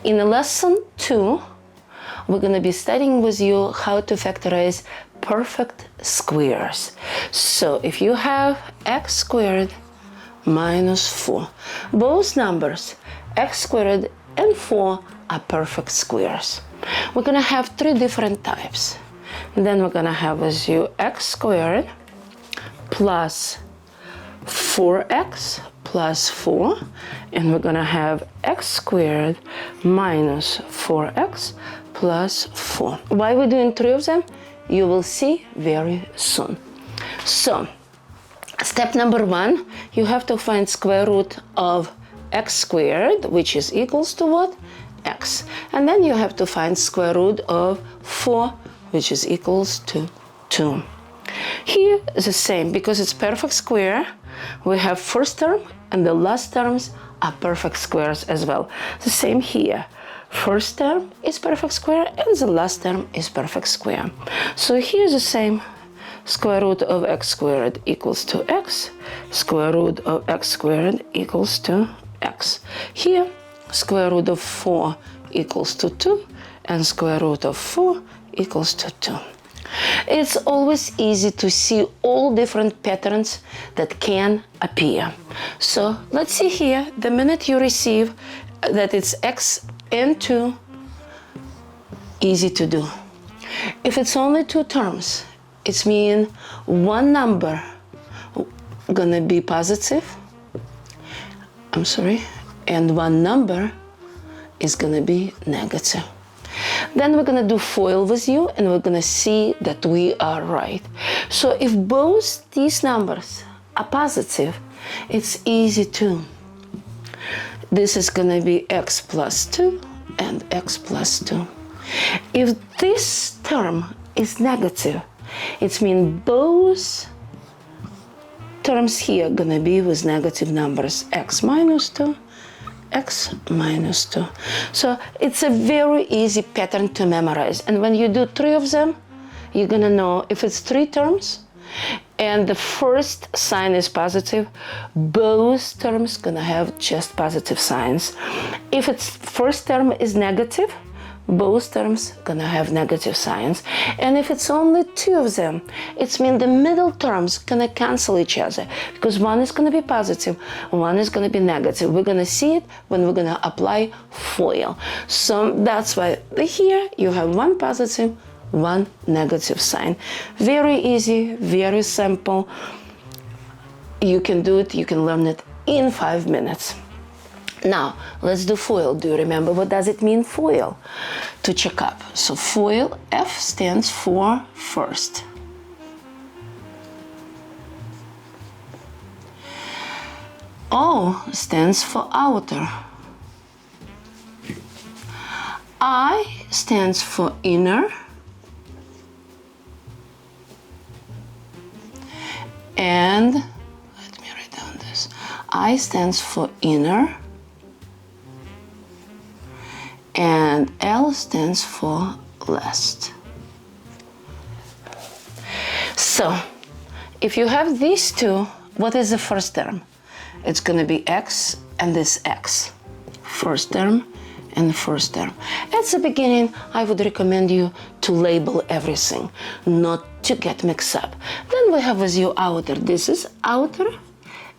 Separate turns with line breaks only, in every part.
In lesson 2, we're going to be studying with you how to factorize perfect squares. So if you have x squared minus 4, both numbers, x squared and 4, are perfect squares. We're going to have 3 different types. Then we're going to have with you x squared plus 4x plus 4, and we're going to have x squared minus 4x plus 4. Why we're doing 3 of them, you will see very soon. So, step number 1, you have to find square root of x squared, which is equals to what? X. And then you have to find square root of 4, which is equals to 2. Here is the same, because it's perfect square. We have first term and the last terms are perfect squares as well. The same here. First term is perfect square and the last term is perfect square. So here's the same. Square root of x squared equals to x. Square root of x squared equals to x. Here, square root of 4 equals to 2 and square root of 4 equals to 2. It's always easy to see all different patterns that can appear. So let's see here, the minute you receive that it's x and 2, easy to do. If it's only 2 terms, it means one number gonna be positive, and one number is gonna be negative. Then we're gonna do FOIL with you and we're gonna see that we are right. So if both these numbers are positive, it's easy too. This is gonna be x plus 2 and x plus 2. If this term is negative, it means both terms here gonna be with negative numbers, x minus 2, x minus 2. So it's a very easy pattern to memorize. And when you do 3 of them, you're gonna know if it's 3 terms and the first sign is positive, both terms gonna have just positive signs. If its first term is negative, both terms gonna have negative signs. And if it's only 2 of them, it means the middle terms gonna cancel each other, because one is gonna be positive, one is gonna be negative. We're gonna see it when we're gonna apply FOIL. So that's why here you have one positive, one negative sign. Very easy, very simple. You can do it, you can learn it in 5 minutes. Now, let's do FOIL. Do you remember what does it mean, FOIL? To check up. So FOIL, F stands for first. O stands for outer. I stands for inner. And, let me write down this. I stands for inner. And L stands for last. So, if you have these two, what is the first term? It's going to be x and this x. First term and first term. At the beginning, I would recommend you to label everything, not to get mixed up. Then we have with you outer. This is outer.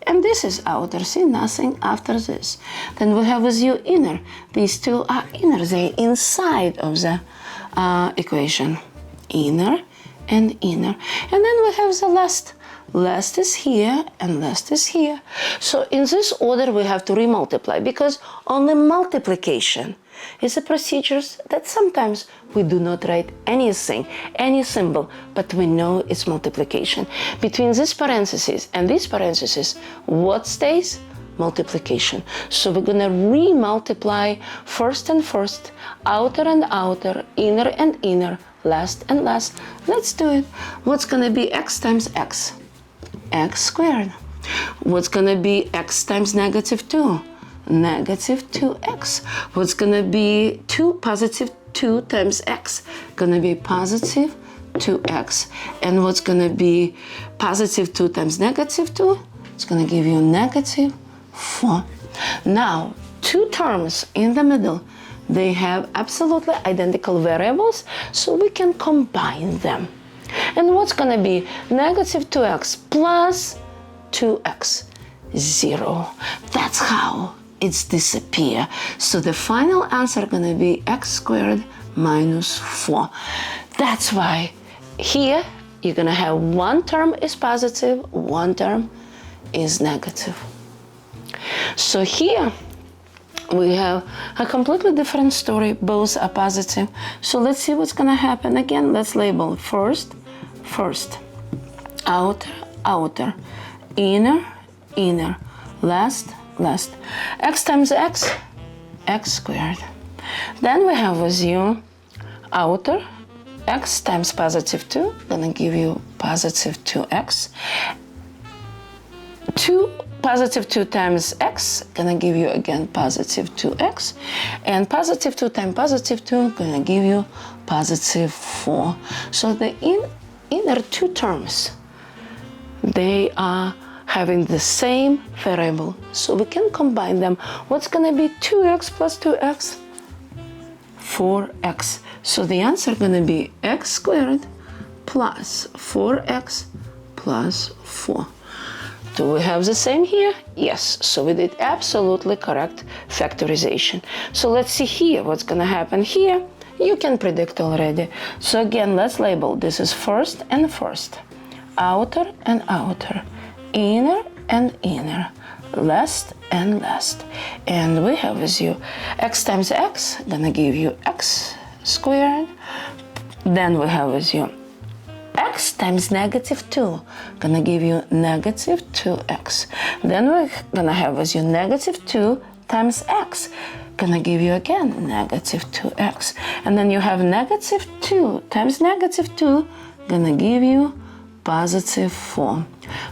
And this is outer, see, nothing after this. Then we have with you inner. These two are inner, they're inside of the equation. Inner and inner. And then we have the last. Last is here and last is here. So in this order we have to remultiply, because only multiplication is a procedure that sometimes we do not write anything, any symbol, but we know it's multiplication. Between these parentheses and these parentheses, what stays? Multiplication. So we're gonna remultiply first and first, outer and outer, inner and inner, last and last. Let's do it. What's gonna be x times x? X squared. What's gonna be x times negative 2? Negative 2x. What's gonna be 2 positive 2 times x? Gonna be positive 2x. And what's gonna be positive 2 times negative 2? It's gonna give you negative 4. Now, 2 terms in the middle They have absolutely identical variables, so we can combine them. And what's going to be negative 2x plus 2x? 0. That's how it's disappear. So the final answer going to be x squared minus 4. That's why here you're going to have one term is positive, one term is negative. So here we have a completely different story. Both are positive. So let's see what's going to happen. Again, let's label first, outer, outer, inner, inner, last, last. X times x, x squared. Then we have with you outer, x times positive 2, gonna give you positive 2x. Positive 2 times x, gonna give you again positive 2x. And positive 2 times positive 2, gonna give you positive 4. So the inner two terms, they are having the same variable. So we can combine them. What's gonna be 2x plus 2x? 4x. So the answer is going to be x squared plus 4x plus 4. Do we have the same here? Yes. So we did absolutely correct factorization. So let's see here what's going to happen here. You can predict already. So again, let's label. This is first and first, outer and outer, inner and inner, last and last. And we have with you x times x, gonna give you x squared. Then we have with you x times negative 2, gonna give you negative 2x. Then we're gonna have with you negative 2 times x, gonna give you again negative 2x. And then you have negative 2 times negative 2, gonna give you positive 4.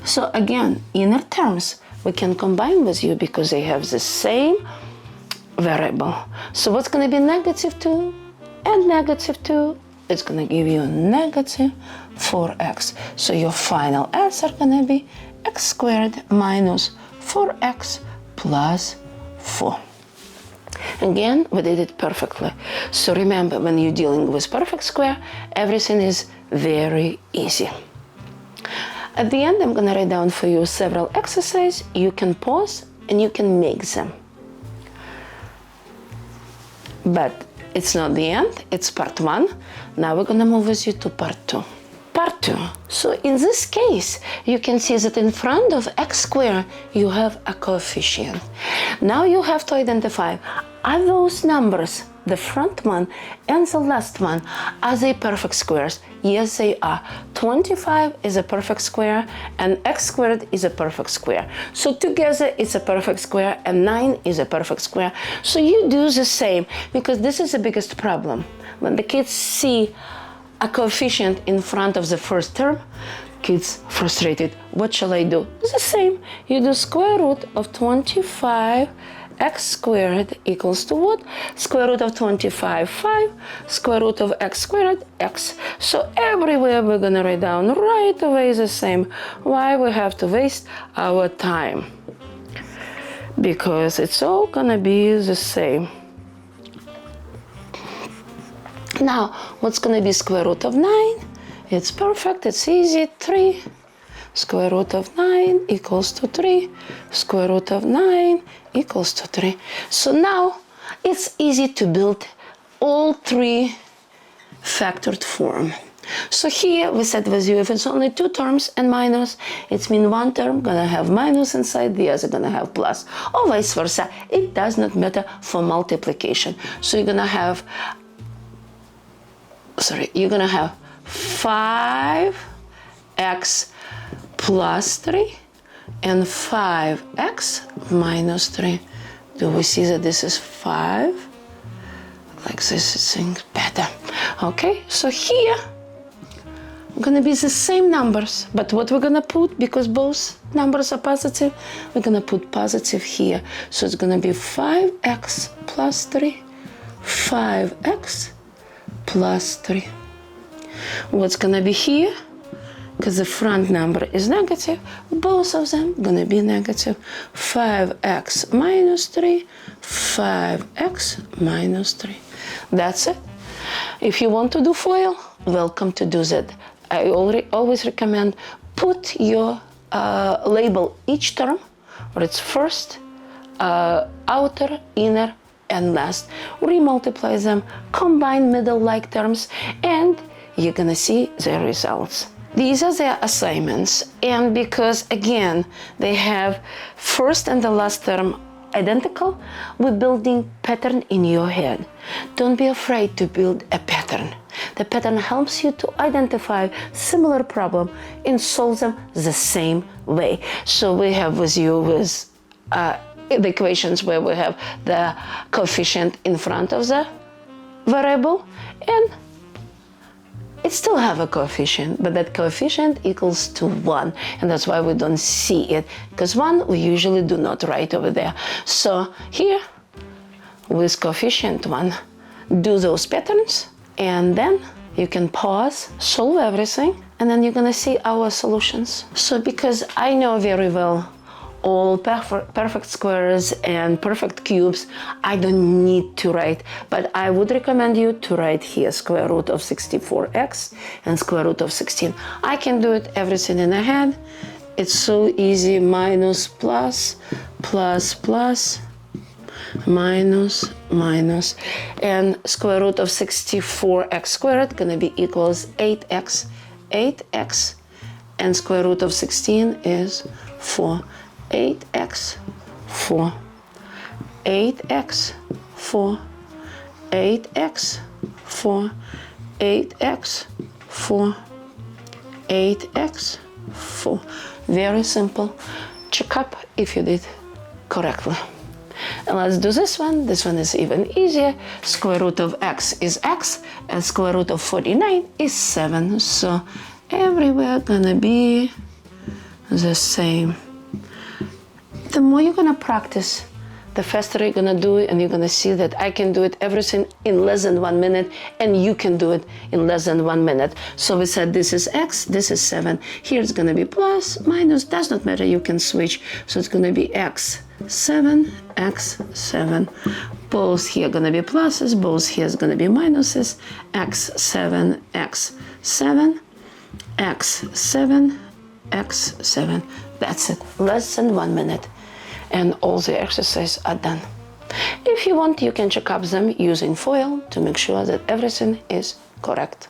So again, inner terms we can combine with you because they have the same variable. So what's going to be negative 2 and negative 2? It's going to give you negative 4x. So your final answer going to be x squared minus 4x plus 4. Again, we did it perfectly. So remember, when you're dealing with perfect square, everything is very easy. At the end, I'm going to write down for you several exercises. You can pause and you can make them. But it's not the end, it's part 1. Now we're going to move with you to part 2. Part 2. So in this case, you can see that in front of x squared, you have a coefficient. Now you have to identify, are those numbers, the front one and the last one, are they perfect squares? Yes, they are. 25 is a perfect square and x squared is a perfect square. So together it's a perfect square and 9 is a perfect square. So you do the same, because this is the biggest problem. When the kids see a coefficient in front of the first term, kids frustrated. What shall I do? It's the same. You do square root of 25 x squared equals to what? Square root of 25, 5, square root of x squared, x. So everywhere we're going to write down right away the same. Why we have to waste our time? Because it's all going to be the same. Now, what's going to be square root of 9? It's perfect, it's easy, 3. Square root of 9 equals to 3. Square root of 9 equals to 3. So now it's easy to build all three factored form. So here we said with you, if it's only two terms and minus, it means one term gonna have minus inside, the other gonna have plus, or vice versa. It does not matter for multiplication. So you're gonna have 5x plus 3 and 5x minus 3. Do we see that this is 5? Like this, it seems better. Okay, so here gonna be the same numbers, but what we're gonna put, because both numbers are positive, we're gonna put positive here. So it's gonna be 5x plus 3, 5x plus 3. What's gonna be here? because the front number is negative, both of them gonna be negative. 5x minus 3, 5x minus 3. That's it. If you want to do FOIL, welcome to do that. I always recommend put your label each term, or it's first, outer, inner, and last. Remultiply them, combine middle-like terms, and you're gonna see the results. These are their assignments, and because again they have first and the last term identical, we're building pattern in your head. Don't be afraid to build a pattern. The pattern helps you to identify similar problem and solve them the same way. So we have with the equations where we have the coefficient in front of the variable, and it still have a coefficient, but that coefficient equals to 1, and that's why we don't see it, because 1 we usually do not write over there. So here, with coefficient 1, do those patterns, and then you can pause, solve everything, and then you're gonna see our solutions. So because I know very well all perfect squares and perfect cubes, I don't need to write, but I would recommend you to write here square root of 64x and square root of 16. I can do it everything in a head. It's so easy. Minus plus, plus plus, minus minus, and square root of 64x squared gonna be equals 8x, 8x, and square root of 16 is 4. 8x, 4, 8x, 4, 8x, 4, 8x, 4, 8x, 4. Very simple. Check up if you did correctly. And let's do this one. This one is even easier. Square root of x is x, and square root of 49 is 7. So everywhere gonna be the same. The more you're gonna practice, the faster you're gonna do it, and you're gonna see that I can do it everything in less than 1 minute, and you can do it in less than 1 minute. So we said this is x, this is 7. Here it's gonna be plus, minus, does not matter, you can switch. So it's gonna be x, 7, x, 7. Both here gonna be pluses, both here is gonna be minuses. X, 7, x, 7, x, 7, x, 7. That's it, less than 1 minute. And all the exercises are done. If you want, you can check up them using FOIL to make sure that everything is correct.